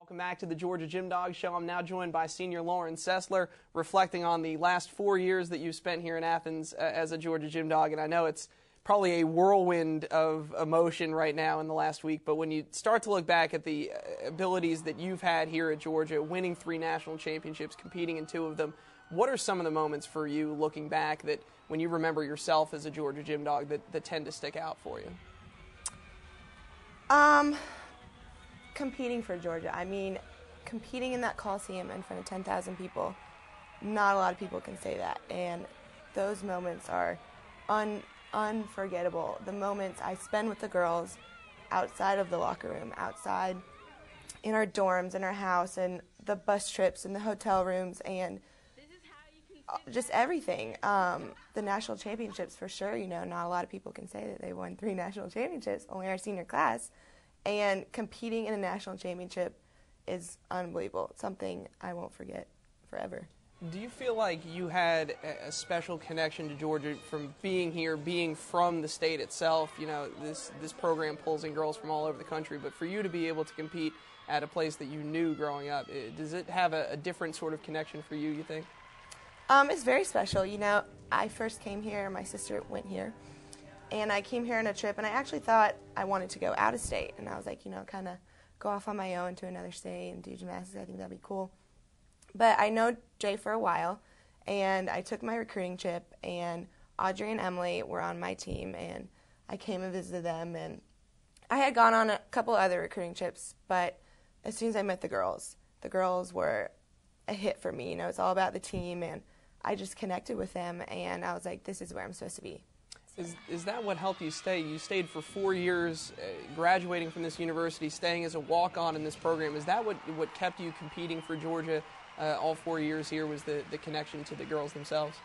Welcome back to the Georgia Gym Dog Show. I'm now joined by senior Lauren Sessler, reflecting on the last 4 years that you've spent here in Athens as a Georgia Gym Dog. And I know it's probably a whirlwind of emotion right now in the last week, but when you start to look back at the abilities that you've had here at Georgia, winning 3 national championships, competing in 2 of them, what are some of the moments for you looking back that when you remember yourself as a Georgia Gym Dog that tend to stick out for you? Competing for Georgia. I mean, competing in that Coliseum in front of 10,000 people, not a lot of people can say that. And those moments are unforgettable. The moments I spend with the girls outside of the locker room, outside in our dorms, in our house, and the bus trips and the hotel rooms, and just everything. The national championships, for sure, you know, not a lot of people can say that they won 3 national championships, only our senior class. And competing in a national championship is unbelievable. It's something I won't forget forever. Do you feel like you had a special connection to Georgia from being here, being from the state itself? You know, this program pulls in girls from all over the country, but for you to be able to compete at a place that you knew growing up, does it have a different sort of connection for you think? It's very special. You know, I first came here, my sister went here, and I came here on a trip, and I actually thought I wanted to go out of state. And I was like, you know, kind of go off on my own to another state and do gymnastics. I think that'd be cool. But I know Jay for a while, and I took my recruiting trip, and Audrey and Emily were on my team, and I came and visited them. And I had gone on a couple other recruiting trips, but as soon as I met the girls were a hit for me. You know, it's all about the team, and I just connected with them, and I was like, this is where I'm supposed to be. Is that what helped you stay? You stayed for 4 years, graduating from this university, staying as a walk-on in this program. Is that what kept you competing for Georgia all 4 years here, was the connection to the girls themselves?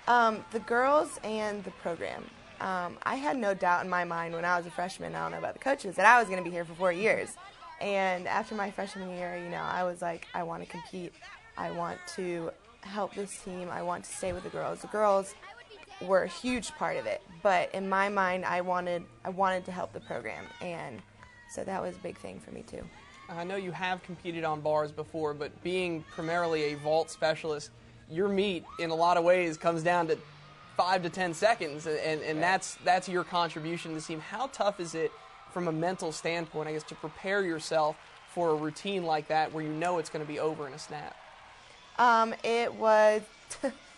The girls and the program. I had no doubt in my mind when I was a freshman, I don't know about the coaches, that I was going to be here for 4 years. And after my freshman year, you know, I was like, I want to compete. I want to help this team. I want to stay with the girls. The girls were a huge part of it, but in my mind, I wanted to help the program, and so that was a big thing for me too. I know you have competed on bars before, but being primarily a vault specialist, your meet in a lot of ways comes down to 5 to 10 seconds, and that's your contribution to the team. How tough is it from a mental standpoint, I guess, to prepare yourself for a routine like that where you know it's going to be over in a snap? It was.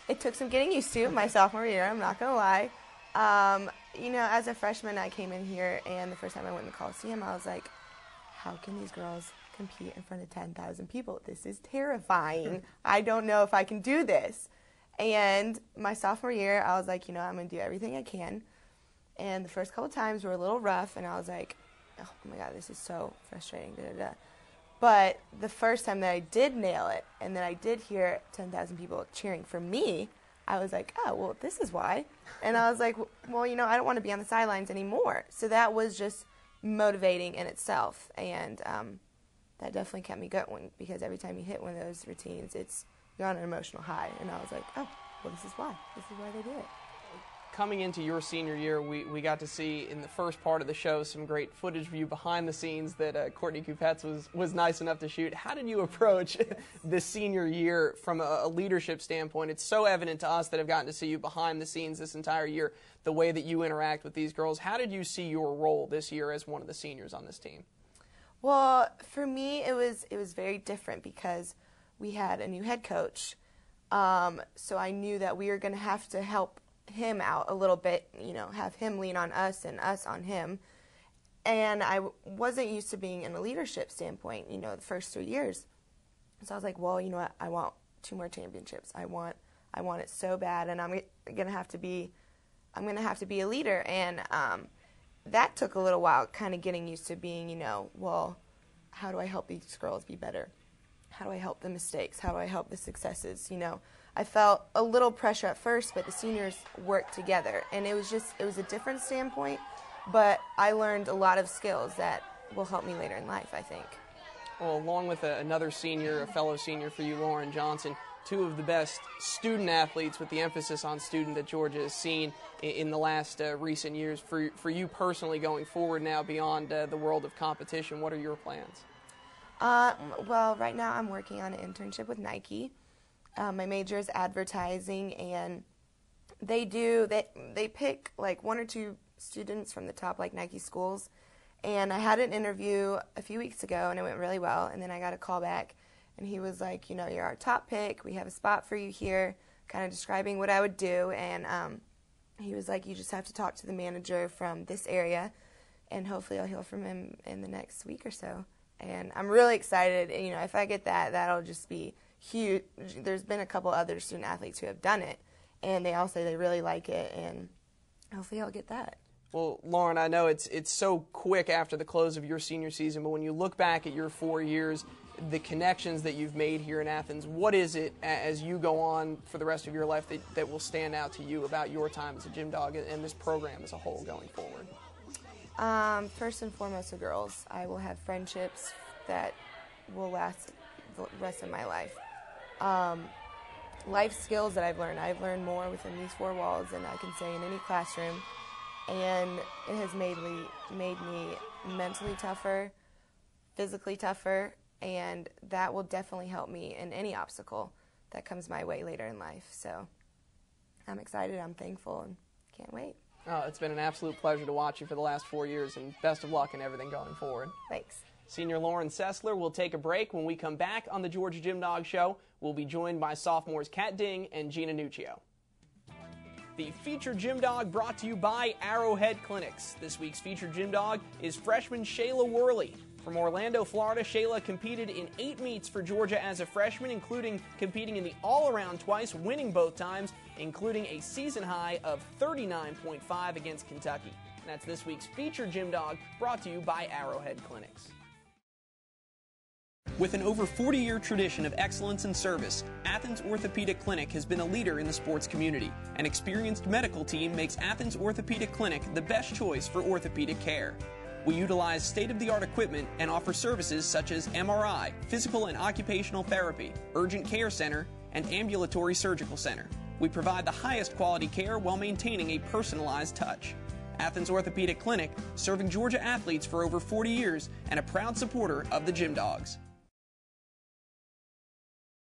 It took some getting used to my sophomore year, I'm not going to lie. You know, as a freshman, I came in here, and the first time I went in the Coliseum, I was like, how can these girls compete in front of 10,000 people? This is terrifying. I don't know if I can do this. And my sophomore year, I was like, you know, I'm going to do everything I can. And the first couple times were a little rough, and I was like, oh, my God, this is so frustrating. But the first time that I did nail it, and then I did hear 10,000 people cheering for me, I was like, oh, well, this is why. And I was like, well, you know, I don't want to be on the sidelines anymore. So that was just motivating in itself. And that definitely kept me going, because every time you hit one of those routines, you're on an emotional high. And I was like, oh, well, this is why. This is why they do it. Coming into your senior year, we got to see in the first part of the show some great footage of you behind the scenes that Courtney Kupets was nice enough to shoot. How did you approach this senior year from a leadership standpoint? It's so evident to us that have gotten to see you behind the scenes this entire year, the way that you interact with these girls. How did you see your role this year as one of the seniors on this team? Well, for me, it was very different because we had a new head coach. So I knew that we were going to have to help him out a little bit, you know, have him lean on us and us on him. And I wasn't used to being in a leadership standpoint, you know, the first 3 years. So I was like, well, you know what, I want 2 more championships. I want it so bad, and I'm gonna have to be a leader. And that took a little while, kind of getting used to being, you know, well, how do I help these girls be better? How do I help the mistakes? How do I help the successes? You know, I felt a little pressure at first, but the seniors worked together, and it was a different standpoint, but I learned a lot of skills that will help me later in life, I think. Well, along with another senior, a fellow senior for you, Lauren Johnson, 2 of the best student athletes, with the emphasis on student, that Georgia has seen in the last recent years. For you personally going forward now beyond the world of competition, what are your plans? Well, right now I'm working on an internship with Nike. My major is advertising, and they pick like 1 or 2 students from the top like Nike schools. And I had an interview a few weeks ago, and it went really well. And then I got a call back, and he was like, you're our top pick. We have a spot for you here, kind of describing what I would do. And he was like, you just have to talk to the manager from this area, and hopefully I'll hear from him in the next week or so. And I'm really excited. If I get that, that'll just be huge. There's been a couple other student athletes who have done it, and they all say they really like it, and hopefully I'll get that. Well, Lauren, I know it's so quick after the close of your senior season, but when you look back at your 4 years, the connections that you've made here in Athens, what is it as you go on for the rest of your life that will stand out to you about your time as a gym dog and this program as a whole going forward? First and foremost, the girls. I will have friendships that will last the rest of my life. Life skills that I've learned more within these 4 walls than I can say in any classroom. And it has made me mentally tougher, physically tougher, and that will definitely help me in any obstacle that comes my way later in life. So I'm excited, I'm thankful, and can't wait. Oh, it's been an absolute pleasure to watch you for the last 4 years, and best of luck in everything going forward. Thanks. Senior Lauren Sessler will take a break. When we come back on the Georgia Gym Dog Show, we'll be joined by sophomores Kat Ding and Gina Nuccio. The featured gym dog brought to you by Arrowhead Clinics. This week's featured gym dog is freshman Shayla Worley. From Orlando, Florida, Shayla competed in 8 meets for Georgia as a freshman, including competing in the all-around twice, winning both times, including a season high of 39.5 against Kentucky. And that's this week's featured gym dog brought to you by Arrowhead Clinics. With an over 40-year tradition of excellence and service, Athens Orthopedic Clinic has been a leader in the sports community. An experienced medical team makes Athens Orthopedic Clinic the best choice for orthopedic care. We utilize state-of-the-art equipment and offer services such as MRI, physical and occupational therapy, urgent care center, and ambulatory surgical center. We provide the highest quality care while maintaining a personalized touch. Athens Orthopedic Clinic, serving Georgia athletes for over 40 years and a proud supporter of the Gym Dogs.